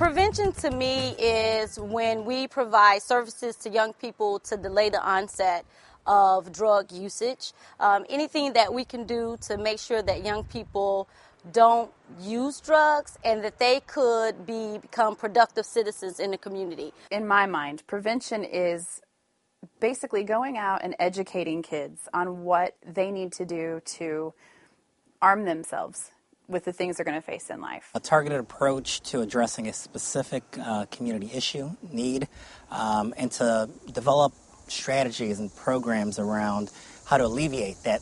Prevention to me is when we provide services to young people to delay the onset of drug usage. Anything that we can do to make sure that young people don't use drugs and that they could become productive citizens in the community. In my mind, prevention is basically going out and educating kids on what they need to do to arm themselves with the things they're going to face in life. A targeted approach to addressing a specific community issue, need, and to develop strategies and programs around how to alleviate that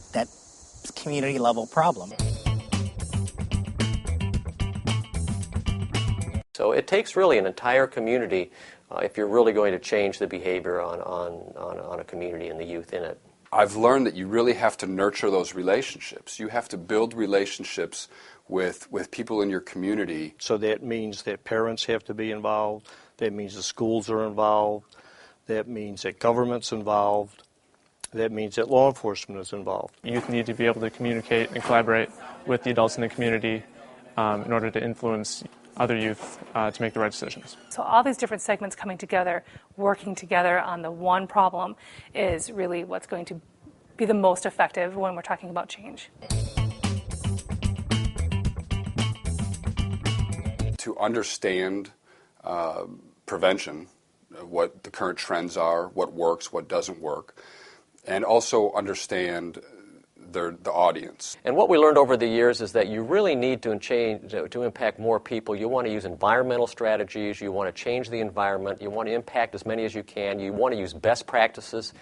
community level problem. So it takes really an entire community if you're really going to change the behavior on a community and the youth in it. I've learned that you really have to nurture those relationships. You have to build relationships with people in your community. So that means that parents have to be involved. That means the schools are involved. That means that government's involved. That means that law enforcement is involved. Youth need to be able to communicate and collaborate with the adults in the community in order to influence other youth to make the right decisions. So all these different segments coming together, working together on the one problem is really what's going to be the most effective when we're talking about change. To understand prevention, what the current trends are, what works, what doesn't work, and also understand the audience. And what we learned over the years is that you really need to impact more people. You want to use environmental strategies. You want to change the environment. You want to impact as many as you can. You want to use best practices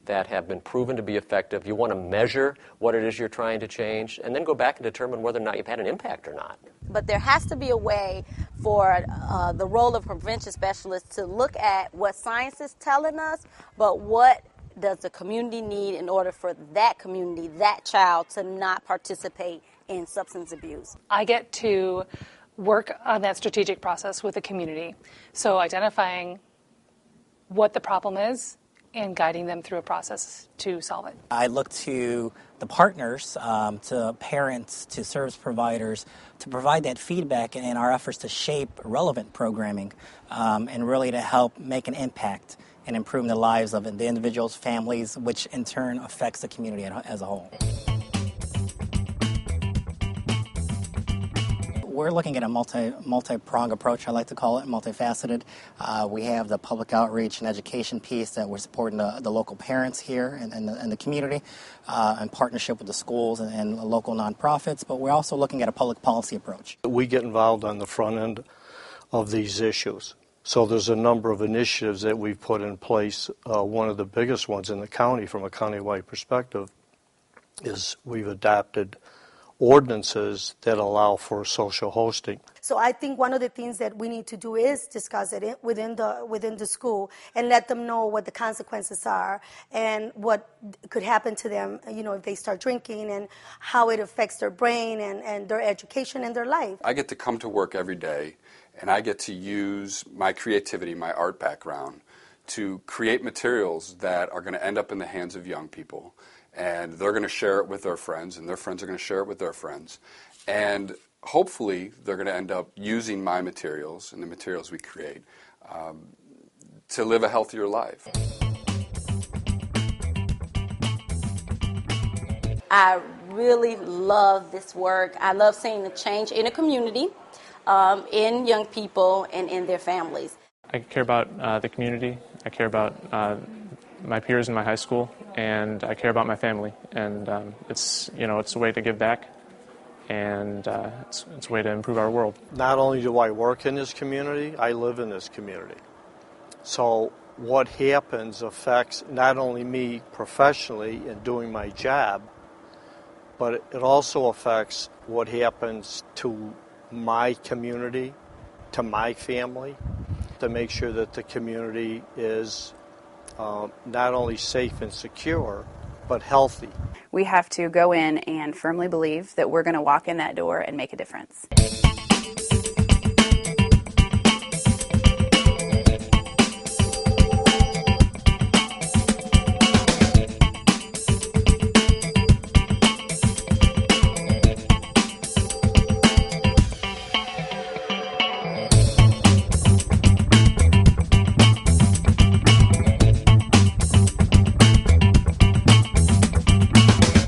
that have been proven to be effective. You want to measure what it is you're trying to change, and then go back and determine whether or not you've had an impact or not. But there has to be a way for the role of prevention specialists to look at what science is telling us, but what does the community need in order for that community, that child, to not participate in substance abuse? I get to work on that strategic process with the community. So identifying what the problem is and guiding them through a process to solve it. I look to the partners, to parents, to service providers, to provide that feedback in our efforts to shape relevant programming and really to help make an impact and improving the lives of the individuals, families, which in turn affects the community as a whole. We're looking at a multi-pronged approach, I like to call it, multifaceted. We have the public outreach and education piece that we're supporting the local parents here in the community in partnership with the schools and local nonprofits, but we're also looking at a public policy approach. We get involved on the front end of these issues. So there's a number of initiatives that we've put in place. One of the biggest ones in the county from a countywide perspective is we've adopted ordinances that allow for social hosting. So I think one of the things that we need to do is discuss it within the school and let them know what the consequences are and what could happen to them, if they start drinking, and how it affects their brain and their education and their life. I get to come to work every day and I get to use my creativity, my art background, to create materials that are going to end up in the hands of young people. And they're going to share it with their friends, and their friends are going to share it with their friends. And hopefully they're going to end up using my materials and the materials we create to live a healthier life. I really love this work. I love seeing the change in a community, in young people, and in their families. I care about the community. I care about my peers in my high school, and I care about my family. And it's a way to give back, and it's a way to improve our world. Not only do I work in this community, I live in this community. So what happens affects not only me professionally in doing my job, but it also affects what happens to my community, to my family, to make sure that the community is not only safe and secure, but healthy. We have to go in and firmly believe that we're going to walk in that door and make a difference.